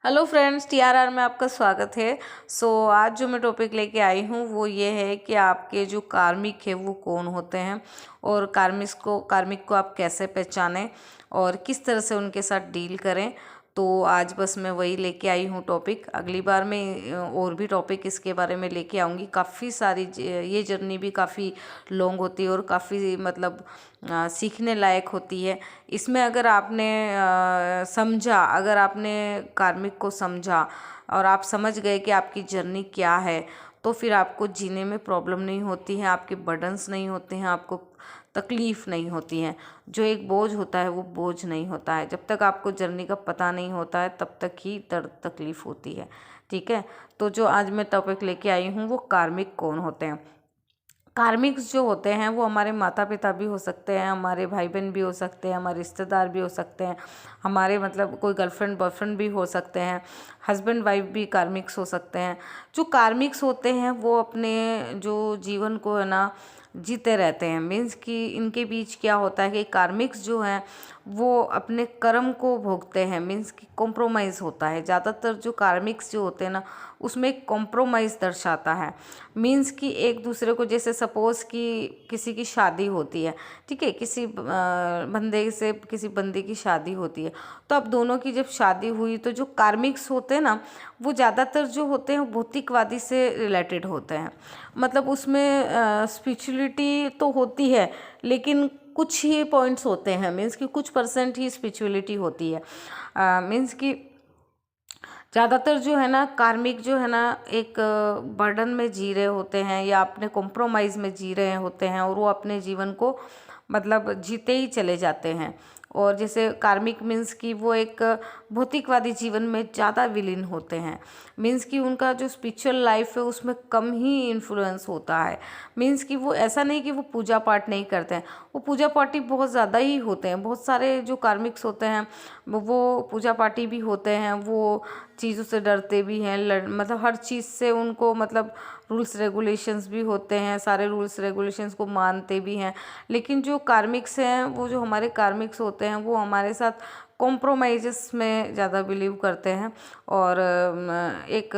Hello friends, टीआरआर में आपका स्वागत है। आज जो मैं टॉपिक लेके आई हूँ वो ये है कि आपके जो कार्मिक है वो कौन होते हैं और कार्मिक को आप कैसे पहचानें और किस तरह से उनके साथ डील करें। तो आज बस मैं वही लेके आई हूँ टॉपिक। अगली बार मैं और भी टॉपिक इसके बारे में लेके आऊँगी। काफ़ी सारी ये जर्नी भी काफ़ी लॉन्ग होती है और काफ़ी मतलब सीखने लायक होती है। इसमें अगर आपने समझा, अगर आपने कार्मिक को समझा और आप समझ गए कि आपकी जर्नी क्या है, तो फिर आपको जीने में प्रॉब्लम नहीं होती है, आपके बर्डन्स नहीं होते हैं, आपको तकलीफ़ नहीं होती है। जो एक बोझ होता है वो बोझ नहीं होता है। जब तक आपको जर्नी का पता नहीं होता है तब तक ही दर्द तकलीफ़ होती है। ठीक है, तो जो आज मैं टॉपिक लेके आई हूँ वो कार्मिक कौन होते हैं। कार्मिक्स जो होते हैं वो हमारे माता पिता भी हो सकते हैं, हमारे भाई बहन भी हो सकते हैं, हमारे रिश्तेदार भी हो सकते हैं, हमारे मतलब कोई गर्लफ्रेंड बॉयफ्रेंड भी हो सकते हैं, हस्बैंड वाइफ भी कार्मिक्स हो सकते हैं। जो कार्मिक्स होते हैं वो अपने जो जीवन को है ना जीते रहते हैं। मीन्स कि इनके बीच क्या होता है कि कार्मिक्स जो हैं वो अपने कर्म को भोगते हैं। मीन्स कि कॉम्प्रोमाइज़ होता है। ज़्यादातर जो कार्मिक्स जो होते हैं ना उसमें एक कॉम्प्रोमाइज़ दर्शाता है। मीन्स कि एक दूसरे को, जैसे सपोज़ कि किसी की शादी होती है, ठीक है, किसी बंदे से किसी बंदे की शादी होती है, तो अब दोनों की जब शादी हुई तो जो कार्मिक्स होते हैं ना वो ज़्यादातर जो होते हैं भौतिकवादी से रिलेटेड होते हैं। मतलब उसमें स्पिरिचुअलिटी तो होती है लेकिन कुछ ही पॉइंट्स होते हैं। मीन्स कि कुछ परसेंट ही स्पिरिचुअलिटी होती है। मीन्स कि ज़्यादातर जो है ना कार्मिक जो है ना एक बर्डन में जी रहे होते हैं या अपने कॉम्प्रोमाइज़ में जी रहे होते हैं और वो अपने जीवन को मतलब जीते ही चले जाते हैं। और जैसे कार्मिक मीन्स कि वो एक भौतिकवादी जीवन में ज़्यादा विलीन होते हैं। मीन्स कि उनका जो स्पिरिचुअल लाइफ है उसमें कम ही इन्फ्लुएंस होता है। मीन्स कि वो ऐसा नहीं कि वो पूजा पाठ नहीं करते हैं, वो पूजा पाठी बहुत ज़्यादा ही होते हैं। बहुत सारे जो कार्मिक्स होते हैं वो पूजा पाठी भी होते हैं, वो चीज़ों से डरते भी हैं, मतलब हर चीज़ से उनको मतलब रूल्स रेगुलेशंस भी होते हैं, सारे रूल्स रेगुलेशंस को मानते भी हैं। लेकिन जो कार्मिक्स हैं, वो जो हमारे कार्मिक्स होते हैं वो हमारे साथ कॉम्प्रोमाइज़ेस में ज़्यादा बिलीव करते हैं और एक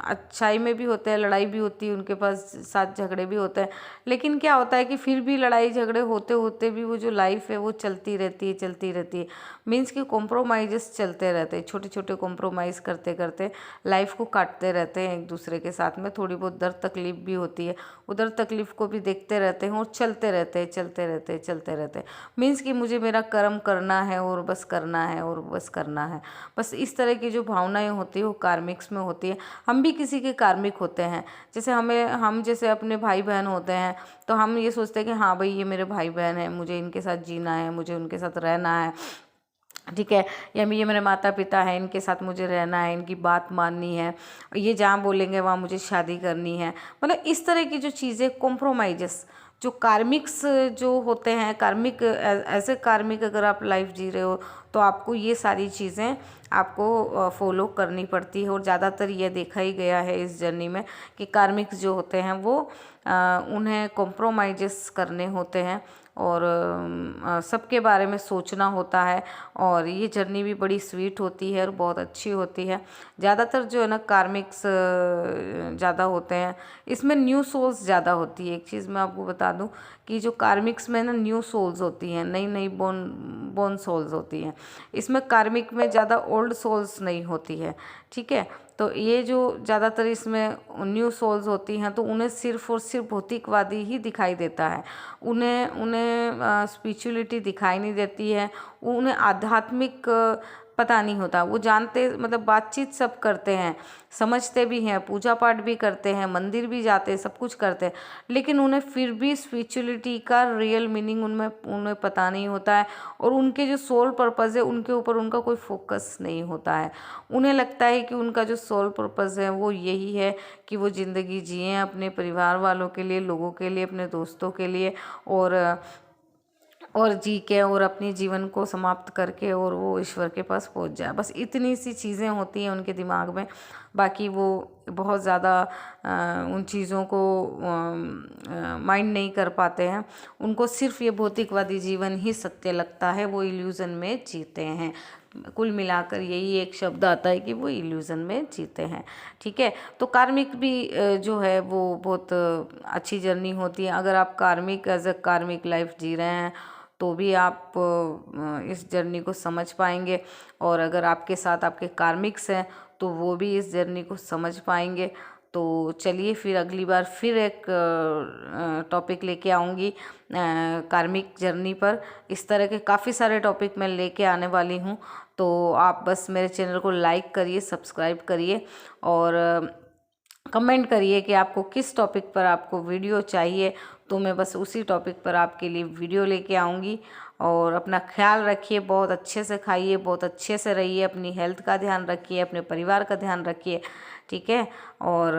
अच्छाई में भी होते हैं, लड़ाई भी होती है, उनके पास साथ झगड़े भी होते हैं। लेकिन क्या होता है कि फिर भी लड़ाई झगड़े होते होते भी वो जो लाइफ है वो चलती रहती है, चलती रहती है। मीन्स कि कॉम्प्रोमाइज़ेस चलते रहते हैं, छोटे छोटे कॉम्प्रोमाइज़ करते करते लाइफ को काटते रहते हैं एक दूसरे के साथ में। थोड़ी बहुत दर्द तकलीफ भी होती है, उधर तकलीफ को भी देखते रहते हैं और चलते रहते हैं, चलते रहते हैं, चलते रहते हैं। मीन्स कि मुझे मेरा कर्म करना है और बस करना है और बस करना है। बस इस तरह की जो भावनाएं होती है वो कार्मिक्स में होती है। हम भी किसी के कार्मिक होते हैं। जैसे हम जैसे अपने भाई बहन होते हैं तो हम ये सोचते हैं कि हाँ भाई ये मेरे भाई बहन है, मुझे इनके साथ जीना है, मुझे उनके साथ रहना है, ठीक है, या ये मेरे माता पिता हैं, इनके साथ मुझे रहना है, इनकी बात माननी है, ये जहाँ बोलेंगे वहाँ मुझे शादी करनी है। मतलब इस तरह की जो चीज़ें कॉम्प्रोमाइज़ेस जो कार्मिक्स जो होते हैं, कार्मिक ऐसे कार्मिक अगर आप लाइफ जी रहे हो तो आपको ये सारी चीज़ें आपको फॉलो करनी पड़ती है। और ज़्यादातर ये देखा ही गया है इस जर्नी में कि कार्मिक्स जो होते हैं वो उन्हें कॉम्प्रोमाइज़ेस करने होते हैं और सबके बारे में सोचना होता है। और ये जर्नी भी बड़ी स्वीट होती है और बहुत अच्छी होती है। ज़्यादातर जो है ना कार्मिक्स ज़्यादा होते हैं, इसमें न्यू सोल्स ज़्यादा होती है। एक चीज़ मैं आपको बता दूं कि जो कार्मिक्स में ना न्यू सोल्स होती हैं, नई नई बोन सोल्स होती हैं। इसमें कार्मिक में ज़्यादा ओल्ड सोल्स नहीं होती है, ठीक है। तो ये जो ज़्यादातर इसमें न्यू सोल्स होती हैं तो उन्हें सिर्फ और सिर्फ भौतिकवादी ही दिखाई देता है। उन्हें उन्हें स्पिरिचुअलिटी दिखाई नहीं देती है, उन्हें आध्यात्मिक पता नहीं होता। वो जानते मतलब बातचीत सब करते हैं, समझते भी हैं, पूजा पाठ भी करते हैं, मंदिर भी जाते हैं, सब कुछ करते हैं, लेकिन उन्हें फिर भी स्पिरिचुअलिटी का रियल मीनिंग उन्हें पता नहीं होता है। और उनके जो सोल पर्पज़ है उनके ऊपर उनका कोई फोकस नहीं होता है। उन्हें लगता है कि उनका जो सोल पर्पज़ है वो यही है कि वो ज़िंदगी जिएं अपने परिवार वालों के लिए, लोगों के लिए, अपने दोस्तों के लिए, और जी के और अपने जीवन को समाप्त करके और वो ईश्वर के पास पहुंच जाए। बस इतनी सी चीज़ें होती हैं उनके दिमाग में। बाकी वो बहुत ज़्यादा उन चीज़ों को माइंड नहीं कर पाते हैं। उनको सिर्फ ये भौतिकवादी जीवन ही सत्य लगता है, वो इल्यूज़न में जीते हैं। कुल मिलाकर यही एक शब्द आता है कि वो इल्यूज़न में जीते हैं। ठीक है, तो कार्मिक भी जो है वो बहुत अच्छी जर्नी होती है। अगर आप कार्मिक एज अ कार्मिक लाइफ जी रहे हैं तो भी आप इस जर्नी को समझ पाएंगे, और अगर आपके साथ आपके कार्मिक्स हैं तो वो भी इस जर्नी को समझ पाएंगे। तो चलिए फिर अगली बार फिर एक टॉपिक लेके आऊँगी कार्मिक जर्नी पर। इस तरह के काफ़ी सारे टॉपिक मैं लेके आने वाली हूँ, तो आप बस मेरे चैनल को लाइक करिए, सब्सक्राइब करिए और कमेंट करिए कि आपको किस टॉपिक पर आपको वीडियो चाहिए, तो मैं बस उसी टॉपिक पर आपके लिए वीडियो लेके आऊँगी। और अपना ख्याल रखिए, बहुत अच्छे से खाइए, बहुत अच्छे से रहिए, अपनी हेल्थ का ध्यान रखिए, अपने परिवार का ध्यान रखिए। ठीक है, और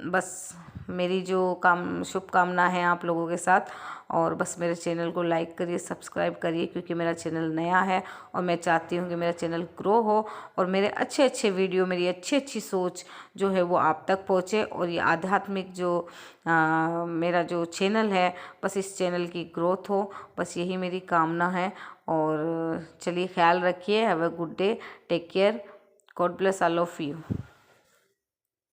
बस मेरी जो शुभकामना है आप लोगों के साथ। और बस मेरे चैनल को लाइक करिए, सब्सक्राइब करिए, क्योंकि मेरा चैनल नया है और मैं चाहती हूँ कि मेरा चैनल ग्रो हो और मेरे अच्छे अच्छे वीडियो, मेरी अच्छी अच्छी सोच जो है वो आप तक पहुँचे। और ये आध्यात्मिक जो मेरा जो चैनल है, बस इस चैनल की ग्रोथ हो, बस यही मेरी कामना है। और चलिए ख्याल रखिए, have a good day, take care, god bless all of you.